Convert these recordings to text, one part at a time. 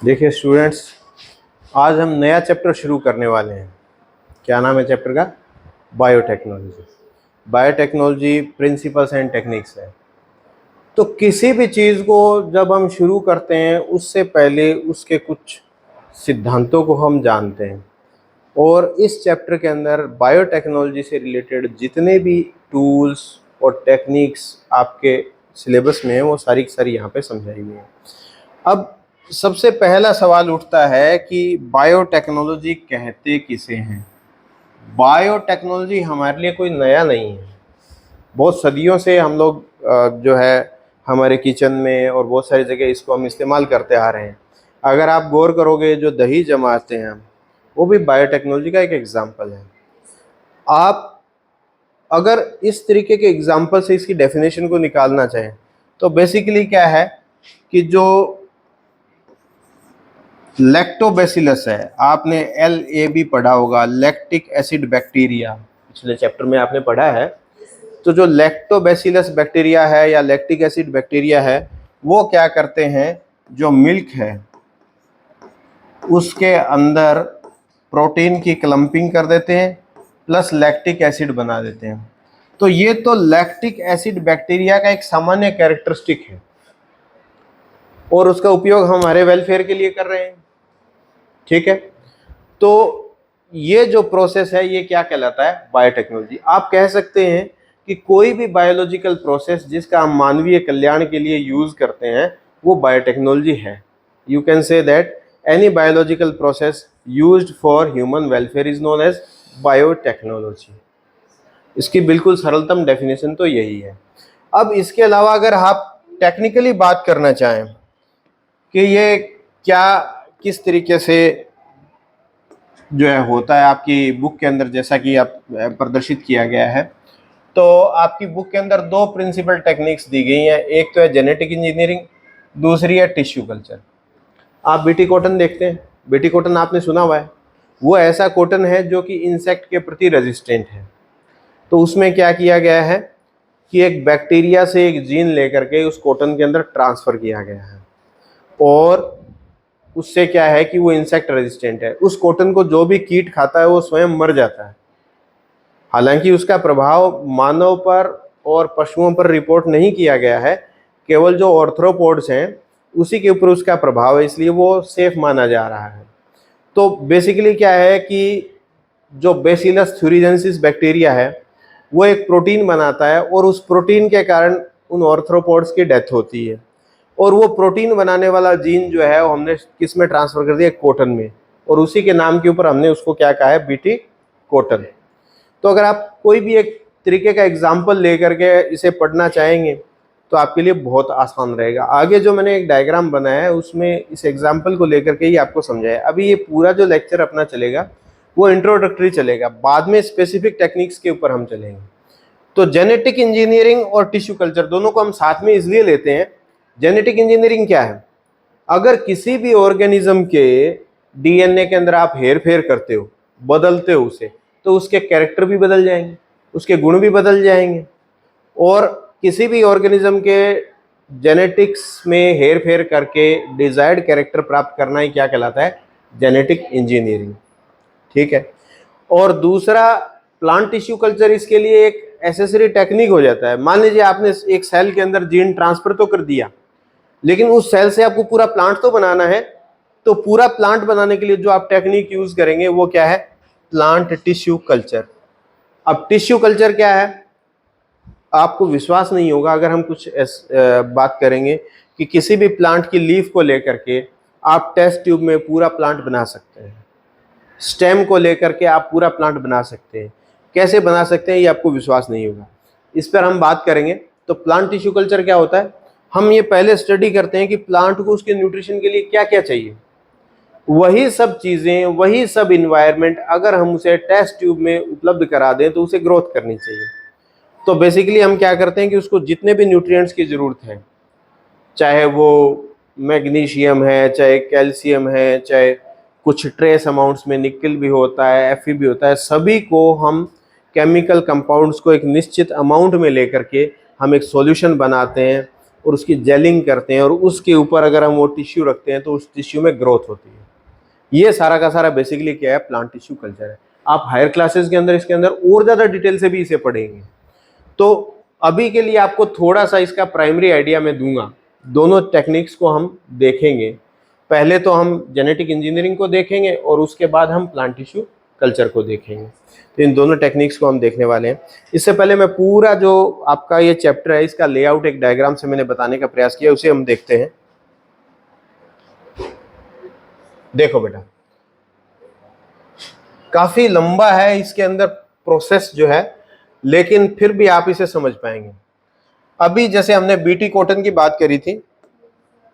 देखिए स्टूडेंट्स, आज हम नया चैप्टर शुरू करने वाले हैं। क्या नाम है चैप्टर का? Biotechnology. Biotechnology principles and techniques है। तो किसी भी चीज़ को जब हम शुरू करते हैं उससे पहले उसके कुछ सिद्धांतों को हम जानते हैं, और इस चैप्टर के अंदर बायोटेक्नोलॉजी से रिलेटेड जितने भी टूल्स और टेक्निक्स आपके सिलेबस में हैं वो सारी की सारी यहाँ पे समझाई गई हैं। अब सबसे पहला सवाल उठता है कि बायोटेक्नोलॉजी कहते किसे हैं? बायोटेक्नोलॉजी हमारे लिए कोई नया नहीं है। बहुत सदियों से हम लोग जो है हमारे किचन में और बहुत सारी जगह इसको हम इस्तेमाल करते आ रहे हैं। अगर आप गौर करोगे, जो दही जमाते हैं हम, वो भी बायोटेक्नोलॉजी का एक एग्जाम्पल है। आप अगर इस तरीके के एग्जाम्पल से इसकी डेफिनेशन को निकालना चाहें तो बेसिकली क्या है कि जो लैक्टोबैसिलस है, आपने LAB पढ़ा होगा, लैक्टिक एसिड बैक्टीरिया, पिछले चैप्टर में आपने पढ़ा है। तो जो लैक्टोबैसिलस बैक्टीरिया है या लैक्टिक एसिड बैक्टीरिया है, वो क्या करते हैं, जो मिल्क है उसके अंदर प्रोटीन की क्लम्पिंग कर देते हैं प्लस लैक्टिक एसिड बना देते हैं। तो ये तो लैक्टिक एसिड बैक्टीरिया का एक सामान्य कैरेक्टरिस्टिक है और उसका उपयोग हम हमारे वेलफेयर के लिए कर रहे हैं। ठीक है, तो ये जो प्रोसेस है ये क्या कहलाता है? बायोटेक्नोलॉजी। आप कह सकते हैं कि कोई भी बायोलॉजिकल प्रोसेस जिसका हम मानवीय कल्याण के लिए यूज करते हैं वो बायोटेक्नोलॉजी है। You can say that any biological process used for human welfare is known as biotechnology. इसकी बिल्कुल सरलतम डेफिनेशन तो यही है। अब इसके अलावा अगर आप टेक्निकली बात करना चाहें कि ये क्या किस तरीके से जो है होता है आपकी बुक के अंदर, जैसा कि आप प्रदर्शित किया गया है, तो आपकी बुक के अंदर दो प्रिंसिपल टेक्निक्स दी गई हैं। एक तो है जेनेटिक इंजीनियरिंग, दूसरी है टिश्यू कल्चर। आप बीटी कॉटन देखते हैं, बीटी कॉटन आपने सुना हुआ है, वो ऐसा कॉटन है जो कि इंसेक्ट के प्रति रेजिस्टेंट है। तो उसमें क्या किया गया है कि एक बैक्टीरिया से एक जीन लेकर के उस कॉटन के अंदर ट्रांसफर किया गया है, और उससे क्या है कि वो इंसेक्ट रेजिस्टेंट है। उस कॉटन को जो भी कीट खाता है वो स्वयं मर जाता है। हालांकि उसका प्रभाव मानव पर और पशुओं पर रिपोर्ट नहीं किया गया है, केवल जो ऑर्थ्रोपोड्स हैं उसी के ऊपर उसका प्रभाव है, इसलिए वो सेफ माना जा रहा है। तो बेसिकली क्या है कि जो बेसिलस थ्यूरिजेंसिस बैक्टीरिया है वो एक प्रोटीन बनाता है, और उस प्रोटीन के कारण उन ऑर्थ्रोपोड्स की डेथ होती है, और वो प्रोटीन बनाने वाला जीन जो है वो हमने किस में ट्रांसफर कर दिया? कॉटन में, और उसी के नाम के ऊपर हमने उसको क्या कहा है? BT cotton. तो अगर आप कोई भी एक तरीके का एग्जाम्पल लेकर के इसे पढ़ना चाहेंगे तो आपके लिए बहुत आसान रहेगा। आगे जो मैंने एक डायग्राम बनाया है उसमें इस एग्जाम्पल को लेकर के ही आपको समझाया। अभी ये पूरा जो लेक्चर अपना चलेगा वो इंट्रोडक्टरी चलेगा, बाद में स्पेसिफिक टेक्निक्स के ऊपर हम चलेंगे। तो जेनेटिक इंजीनियरिंग और टिश्यू कल्चर दोनों को हम साथ में इसलिए लेते हैं। जेनेटिक इंजीनियरिंग क्या है? अगर किसी भी ऑर्गेनिज्म के DNA के अंदर आप हेर फेर करते हो, बदलते हो उसे, तो उसके कैरेक्टर भी बदल जाएंगे, उसके गुण भी बदल जाएंगे। और किसी भी ऑर्गेनिज्म के जेनेटिक्स में हेर फेर करके डिजायर्ड कैरेक्टर प्राप्त करना ही क्या कहलाता है? Genetic engineering. ठीक है। और दूसरा, प्लांट टिश्यू कल्चर इसके लिए एक एसेसरी टेक्निक हो जाता है। मान लीजिए आपने एक सेल के अंदर जीन ट्रांसफर तो कर दिया, लेकिन उस सेल से आपको पूरा प्लांट तो बनाना है। तो पूरा प्लांट बनाने के लिए जो आप टेक्निक यूज करेंगे वो क्या है? Plant tissue culture. अब टिश्यू कल्चर क्या है? आपको विश्वास नहीं होगा अगर हम कुछ बात करेंगे कि किसी भी प्लांट की लीफ को लेकर के आप टेस्ट ट्यूब में पूरा प्लांट बना सकते हैं, स्टेम को लेकर के आप पूरा प्लांट बना सकते हैं। कैसे बना सकते हैं ये आपको विश्वास नहीं होगा, इस पर हम बात करेंगे। तो प्लांट टिश्यू कल्चर क्या होता है? हम ये पहले स्टडी करते हैं कि प्लांट को उसके न्यूट्रिशन के लिए क्या क्या चाहिए। वही सब चीज़ें, वही सब इन्वायरमेंट अगर हम उसे टेस्ट ट्यूब में उपलब्ध करा दें तो उसे ग्रोथ करनी चाहिए। तो बेसिकली हम क्या करते हैं कि उसको जितने भी न्यूट्रिएंट्स की ज़रूरत है, चाहे वो मैग्नीशियम है, चाहे कैल्शियम है, चाहे कुछ ट्रेस अमाउंट्स में निकल भी होता है, Fe भी होता है, सभी को हम केमिकल कंपाउंड्स को एक निश्चित अमाउंट में लेकर के हम एक सॉल्यूशन बनाते हैं, और उसकी जेलिंग करते हैं और उसके ऊपर अगर हम वो टिश्यू रखते हैं तो उस टिश्यू में ग्रोथ होती है। ये सारा का सारा बेसिकली क्या है, प्लांट टिश्यू कल्चर है। आप हायर क्लासेस के अंदर इसके अंदर और ज़्यादा डिटेल से भी इसे पढ़ेंगे। तो अभी के लिए आपको थोड़ा सा इसका प्राइमरी आइडिया मैं दूंगा। दोनों टेक्निक्स को हम देखेंगे। पहले तो हम जेनेटिक इंजीनियरिंग को देखेंगे और उसके बाद हम प्लांट टिश्यू कल्चर को देखेंगे। तो इन दोनों टेक्निक्स को हम देखने वाले हैं। इससे पहले मैं पूरा जो आपका ये चैप्टर है इसका लेआउट एक डायग्राम से मैंने बताने का प्रयास किया, उसे हम देखते हैं। देखो बेटा, काफी लंबा है इसके अंदर प्रोसेस जो है, लेकिन फिर भी आप इसे समझ पाएंगे। अभी जैसे हमने बीटी कॉटन की बात करी थी,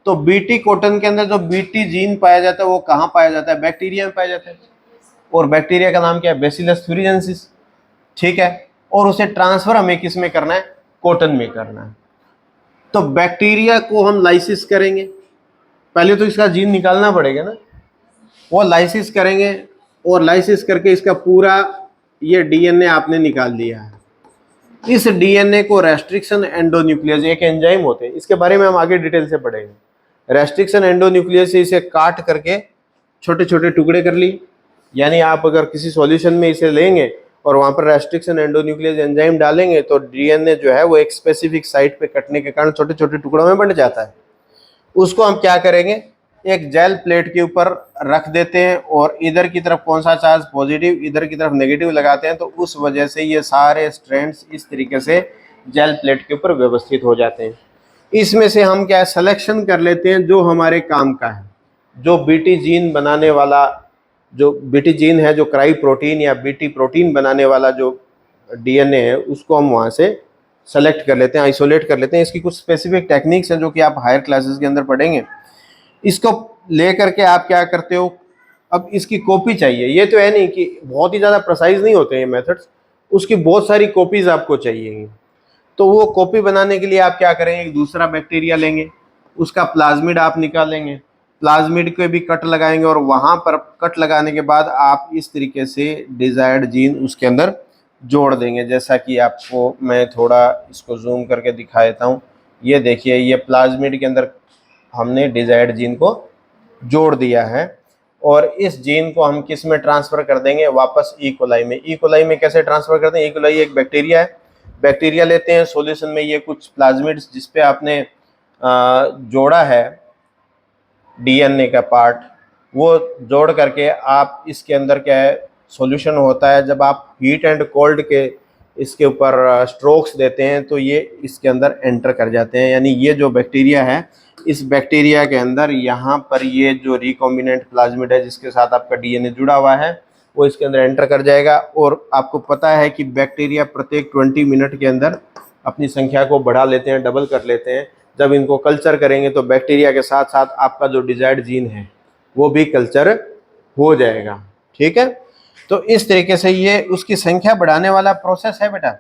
तो बीटी कॉटन के अंदर जो बीटी जीन पाया जाता है वो कहाँ पाया जाता है? बैक्टीरिया में पाया जाता है। और बैक्टीरिया का नाम क्या है? बैसिलस थ्यूरिजेंसिस। ठीक है, और उसे ट्रांसफर हमें किस में करना है? कॉटन में करना है। तो बैक्टीरिया को हम लाइसिस करेंगे, पहले तो इसका जीन निकालना पड़ेगा ना, वो लाइसिस करेंगे और लाइसिस करके इसका पूरा ये डीएनए आपने निकाल लिया है। इस डीएनए को रेस्ट्रिक्शन एंडोन्यूक्लियस, एक एंजाइम होते हैं, इसके बारे में हम आगे डिटेल से पढ़ेंगे। रेस्ट्रिक्शन एंडोन्यूक्लियस से इसे काट करके छोटे छोटे टुकड़े कर लिए, यानी आप अगर किसी सॉल्यूशन में इसे लेंगे और वहाँ पर रेस्ट्रिक्शन एंडोन्यूक्लियस एंजाइम डालेंगे तो डीएनए जो है वो एक स्पेसिफिक साइट पे कटने के कारण छोटे छोटे टुकड़ों में बंट जाता है। उसको हम क्या करेंगे? एक जेल प्लेट के ऊपर रख देते हैं और इधर की तरफ कौन सा चार्ज पॉजिटिव, इधर की तरफ नेगेटिव लगाते हैं, तो उस वजह से ये सारे स्ट्रैंड्स इस तरीके से जेल प्लेट के ऊपर व्यवस्थित हो जाते हैं। इसमें से हम क्या सिलेक्शन कर लेते हैं जो हमारे काम का है। जो बीटी जीन बनाने वाला, जो बीटी जीन है, जो क्राई प्रोटीन या बीटी प्रोटीन बनाने वाला जो डीएनए है, उसको हम वहाँ से सेलेक्ट कर लेते हैं, आइसोलेट कर लेते हैं। इसकी कुछ स्पेसिफिक टेक्निक्स हैं जो कि आप हायर क्लासेस के अंदर पढ़ेंगे। इसको लेकर के आप क्या करते हो? अब इसकी कॉपी चाहिए। ये तो है नहीं कि बहुत ही ज़्यादा प्रिसाइज नहीं होते ये मेथड्स, उसकी बहुत सारी कॉपीज आपको चाहिए। तो वो कॉपी बनाने के लिए आप क्या करेंगे? एक दूसरा बैक्टीरिया लेंगे, उसका प्लाज्मिड आप निकालेंगे, प्लाज्मिड के भी कट लगाएंगे और वहाँ पर कट लगाने के बाद आप इस तरीके से डिजायर्ड जीन उसके अंदर जोड़ देंगे। जैसा कि आपको मैं थोड़ा इसको जूम करके दिखा देता हूँ। ये देखिए, ये प्लाज्मिड के अंदर हमने डिजायर्ड जीन को जोड़ दिया है और इस जीन को हम किस में ट्रांसफर कर देंगे? वापस ई कोलाई में। ई कोलाई में कैसे ट्रांसफर करते हैं? ई कोलाई एक बैक्टीरिया है, बैक्टीरिया लेते हैं, सॉल्यूशन में ये कुछ प्लाज्मिड्स जिस पे आपने जोड़ा है डीएनए का पार्ट, वो जोड़ करके आप इसके अंदर क्या है, सॉल्यूशन होता है। जब आप हीट एंड कोल्ड के इसके ऊपर स्ट्रोक्स देते हैं तो ये इसके अंदर एंटर कर जाते हैं। यानी ये जो बैक्टीरिया है, इस बैक्टीरिया के अंदर यहाँ पर ये जो रिकॉम्बिनेंट प्लाज्मिड है जिसके साथ आपका डीएनए जुड़ा हुआ है, वो इसके अंदर एंटर कर जाएगा। और आपको पता है कि बैक्टीरिया प्रत्येक 20 मिनट के अंदर अपनी संख्या को बढ़ा लेते हैं, डबल कर लेते हैं। जब इनको कल्चर करेंगे तो बैक्टीरिया के साथ साथ आपका जो डिजायर्ड जीन है वो भी कल्चर हो जाएगा। ठीक है, तो इस तरीके से ये उसकी संख्या बढ़ाने वाला प्रोसेस है बेटा।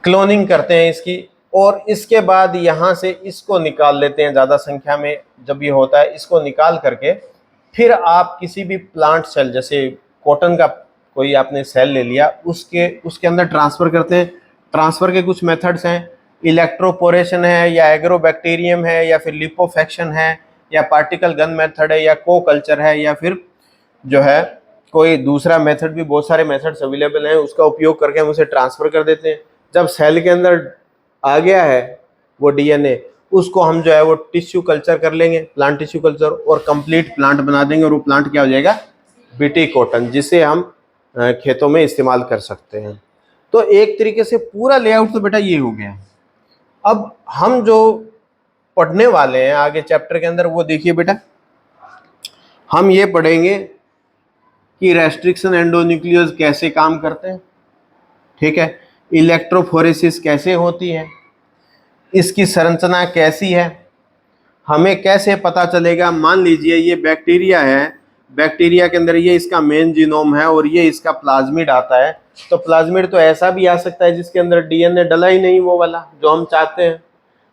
क्लोनिंग करते हैं इसकी और इसके बाद यहाँ से इसको निकाल लेते हैं। ज़्यादा संख्या में जब ये होता है, इसको निकाल करके फिर आप किसी भी प्लांट सेल, जैसे कॉटन का कोई आपने सेल ले लिया, उसके अंदर ट्रांसफ़र करते हैं। ट्रांसफ़र के कुछ मेथड्स हैं, इलेक्ट्रोपोरेशन है या एग्रोबैक्टीरियम है या फिर लिपोफेक्शन है या पार्टिकल गन मेथड है या को कल्चर है या फिर जो है कोई दूसरा मेथड, भी बहुत सारे मेथड्स अवेलेबल हैं। उसका उपयोग करके हम उसे ट्रांसफ़र कर देते हैं। जब सेल के अंदर आ गया है वो डीएनए, उसको हम जो है वो टिश्यू कल्चर कर लेंगे, प्लांट टिश्यू कल्चर, और कंप्लीट प्लांट बना देंगे। और वो प्लांट क्या हो जाएगा? बीटी कॉटन, जिसे हम खेतों में इस्तेमाल कर सकते हैं। तो एक तरीके से पूरा लेआउट तो बेटा ये हो गया। अब हम जो पढ़ने वाले हैं आगे चैप्टर के अंदर, वो देखिए बेटा, हम ये पढ़ेंगे कि रेस्ट्रिक्शन एंडोन्यूक्लियस कैसे काम करते हैं। ठीक है, इलेक्ट्रोफोरेसिस कैसे होती है, इसकी संरचना कैसी है, हमें कैसे पता चलेगा। मान लीजिए ये बैक्टीरिया है, बैक्टीरिया के अंदर ये इसका मेन जीनोम है और ये इसका प्लाज्मिड आता है। तो प्लाज्मिड तो ऐसा भी आ सकता है जिसके अंदर डीएनए डला ही नहीं, वो वाला जो हम चाहते हैं,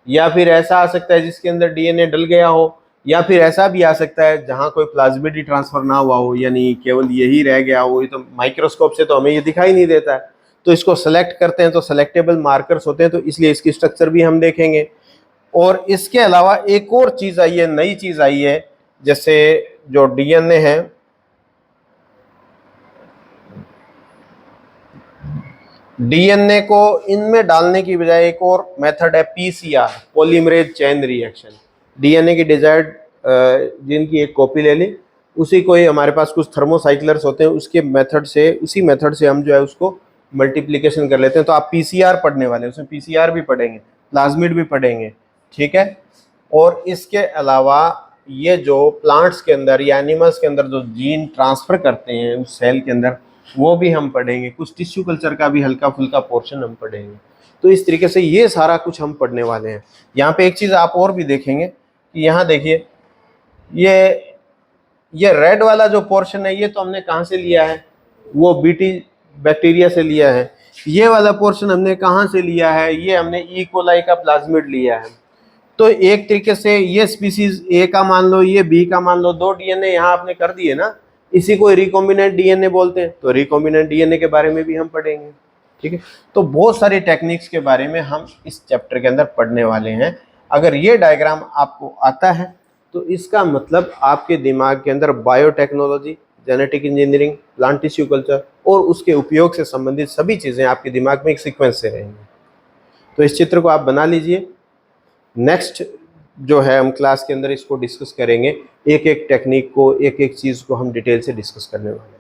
या फिर ऐसा आ सकता है जिसके अंदर डीएनए डल गया हो, या फिर ऐसा भी आ सकता है जहाँ कोई प्लाज्मिड ही ट्रांसफर ना हुआ हो, यानी केवल यही रह गया हो। ये तो माइक्रोस्कोप से तो हमें ये दिखाई नहीं देता है। तो इसको सेलेक्ट करते हैं तो सेलेक्टेबल मार्कर्स होते हैं, तो इसलिए इसकी स्ट्रक्चर भी हम देखेंगे। और इसके अलावा एक और चीज आई है, नई चीज आई है, जैसे जो डीएनए है, डीएनए को इनमें डालने की बजाय एक और मेथड है PCR, polymerase chain reaction. DNA की डिजायर्ड जीन की एक कॉपी ले ली, उसी को ही हमारे पास कुछ थर्मोसाइक्लर्स होते हैं, उसके मेथड से, उसी मेथड से हम जो है उसको मल्टीप्लिकेशन कर लेते हैं। तो आप पीसीआर पढ़ने वाले हैं, उसमें पीसीआर भी पढ़ेंगे, प्लाज्मिड भी पढ़ेंगे, ठीक है। और इसके अलावा ये जो प्लांट्स के अंदर या एनिमल्स के अंदर जो जीन ट्रांसफर करते हैं उस सेल के अंदर, वो भी हम पढ़ेंगे। कुछ टिश्यू कल्चर का भी हल्का फुल्का पोर्शन हम पढ़ेंगे। तो इस तरीके से ये सारा कुछ हम पढ़ने वाले हैं। यहाँ पे एक चीज़ आप और भी देखेंगे कि यहाँ देखिए, ये रेड वाला जो पोर्शन है ये तो हमने कहाँ से लिया है, वो बीटी बैक्टीरिया से लिया है। ये वाला पोर्शन हमने कहाँ से लिया है, ये हमने ई कोलाई का प्लाज्मिड लिया है। तो एक तरीके से ये स्पीसीज ए का मान लो, ये बी का मान लो, 2 डीएनए यहाँ आपने कर दिए ना, इसी को रिकॉम्बिनेंट डीएनए बोलते हैं। तो रिकॉम्बिनेंट डीएनए के बारे में भी हम पढ़ेंगे, ठीक है। तो बहुत सारी टेक्निक्स के बारे में हम इस चैप्टर के अंदर पढ़ने वाले हैं। अगर ये डायग्राम आपको आता है तो इसका मतलब आपके दिमाग के अंदर biotechnology, genetic engineering, plant tissue culture और उसके उपयोग से संबंधित सभी चीज़ें आपके दिमाग में एक सीक्वेंस से रहेंगी। तो इस चित्र को आप बना लीजिए। नेक्स्ट जो है हम क्लास के अंदर इसको डिस्कस करेंगे, एक एक टेक्निक को, एक एक चीज़ को हम डिटेल से डिस्कस करने वाले हैं।